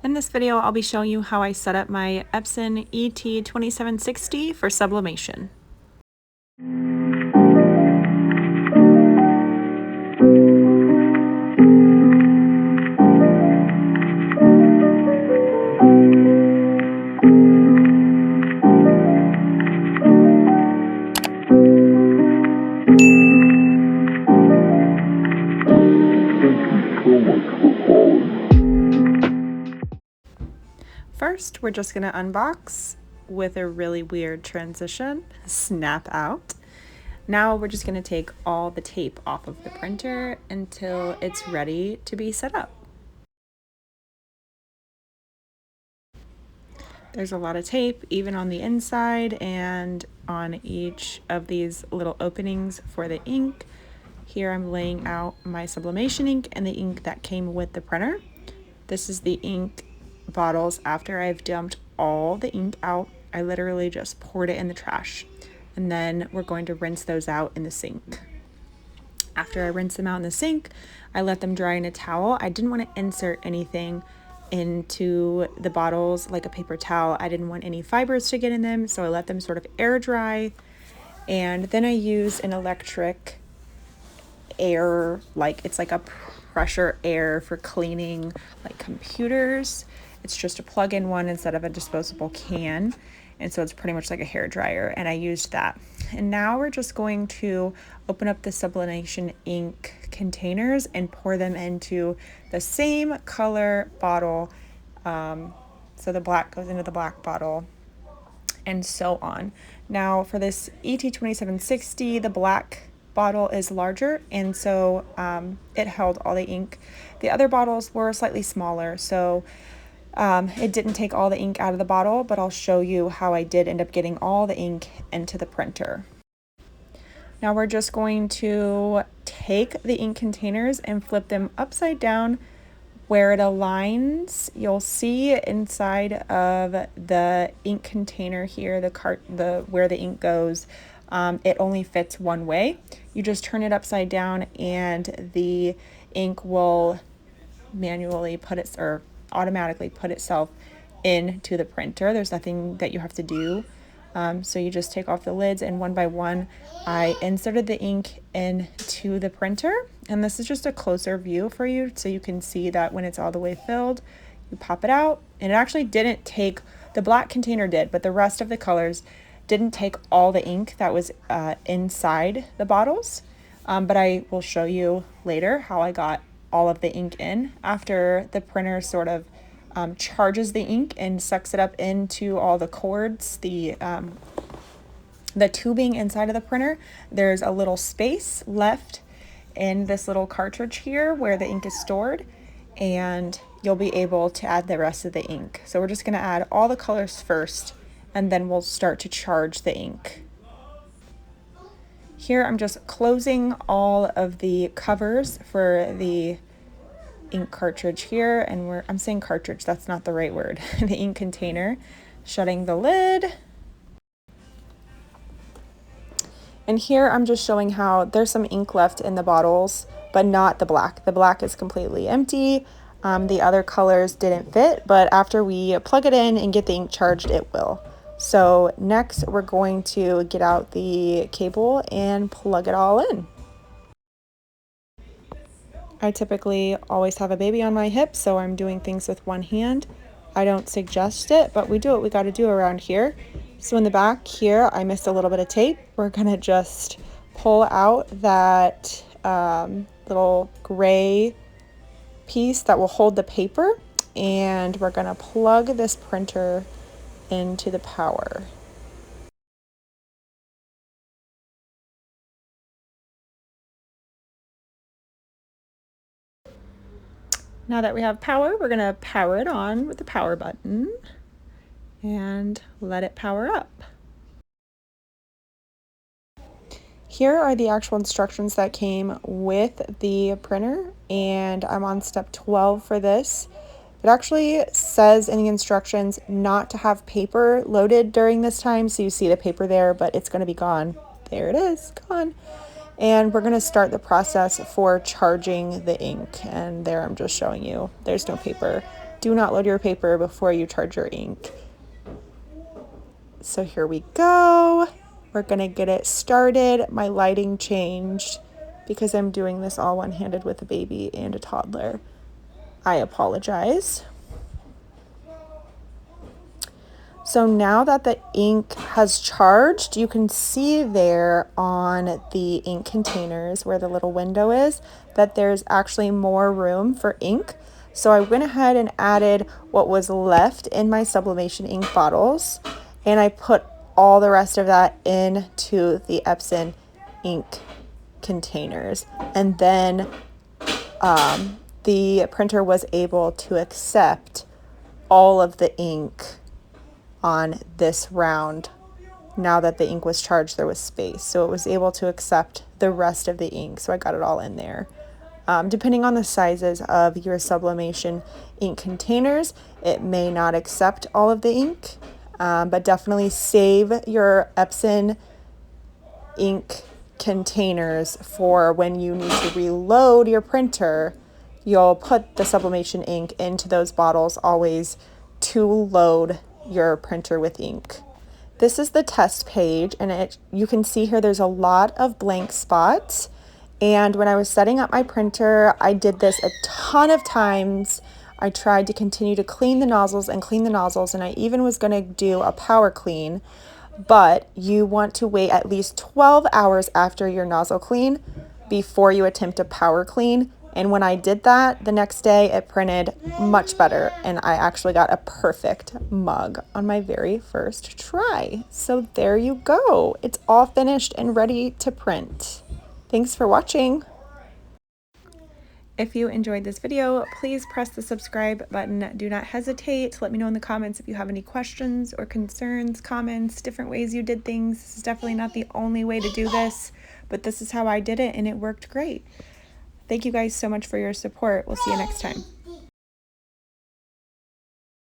In this video, I'll be showing you how I set up my Epson ET2760 for sublimation. First, we're just going to unbox with a really weird transition, snap out. Now we're just going to take all the tape off of the printer until it's ready to be set up. There's a lot of tape, even on the inside and on each of these little openings for the ink. Here I'm laying out my sublimation ink and the ink that came with the printer. This is the ink bottles after I've dumped all the ink out. I literally just poured it in the trash, and then we're going to rinse those out in the sink. After I rinse them out in the sink, I let them dry in a towel. I didn't want to insert anything into the bottles like a paper towel. I didn't want any fibers to get in them, so I let them sort of air dry. And then I use an electric air, it's like a pressure air for cleaning like computers. It's just a plug-in one instead of a disposable can, and so it's pretty much like a hair dryer, and I used that. And now we're just going to open up the sublimation ink containers and pour them into the same color bottle. So the black goes into the black bottle, and so on. Now for this ET2760, the black bottle is larger, and so it held all the ink. The other bottles were slightly smaller, so it didn't take all the ink out of the bottle, but I'll show you how I did end up getting all the ink into the printer. Now we're just going to take the ink containers and flip them upside down where it aligns. You'll see inside of the ink container here, where the ink goes, it only fits one way. You just turn it upside down and the ink will automatically put itself into the printer. There's nothing that you have to do. So you just take off the lids, and one by one I inserted the ink into the printer, and this is just a closer view for you so you can see that when it's all the way filled, you pop it out. And it actually didn't take, the black container did, but the rest of the colors didn't take all the ink that was inside the bottles. But I will show you later how I got all of the ink in after the printer sort of charges the ink and sucks it up into all the cords, the tubing inside of the printer. There's a little space left in this little cartridge here where the ink is stored, and you'll be able to add the rest of the ink. So we're just going to add all the colors first, and then we'll start to charge the ink. Here I'm just closing all of the covers for the ink cartridge here, and I'm saying cartridge, that's not the right word, the ink container, shutting the lid. And here I'm just showing how there's some ink left in the bottles, but not the black. The black is completely empty. The other colors didn't fit, but after we plug it in and get the ink charged, it will. So next we're going to get out the cable and plug it all in. I typically always have a baby on my hip, so I'm doing things with one hand. I don't suggest it, but we do what we got to do around here. So in the back here, I missed a little bit of tape. We're going to just pull out that little gray piece that will hold the paper, and we're going to plug this printer into the power. Now that we have power, we're going to power it on with the power button and let it power up. Here are the actual instructions that came with the printer, and I'm on step 12 for this. It actually says in the instructions not to have paper loaded during this time, so you see the paper there, but it's going to be gone. There it is, gone. And we're going to start the process for charging the ink, and there I'm just showing you there's no paper do not load your paper before you charge your ink. So here we go. We're gonna get it started. My lighting changed because I'm doing this all one-handed with a baby and a toddler. I apologize. So now that the ink has charged, you can see there on the ink containers where the little window is that there's actually more room for ink. So I went ahead and added what was left in my sublimation ink bottles, and I put all the rest of that into the Epson ink containers. And then the printer was able to accept all of the ink on this round. Now that the ink was charged, there was space, so it was able to accept the rest of the ink, so I got it all in there. Depending on the sizes of your sublimation ink containers, it may not accept all of the ink, but definitely save your Epson ink containers for when you need to reload your printer. You'll put the sublimation ink into those bottles always to load your printer with ink. This is the test page, and you can see here there's a lot of blank spots. And when I was setting up my printer, I did this a ton of times. I tried to continue to clean the nozzles and clean the nozzles, and I even was going to do a power clean. But you want to wait at least 12 hours after your nozzle clean before you attempt a power clean. And when I did that, the next day it printed much better, and I actually got a perfect mug on my very first try. So there you go. It's all finished and ready to print. Thanks for watching. If you enjoyed this video, please press the subscribe button. Do not hesitate to let me know in the comments if you have any questions or concerns, comments, different ways you did things. This is definitely not the only way to do this, but this is how I did it, and it worked great. Thank you guys so much for your support. We'll see you next time.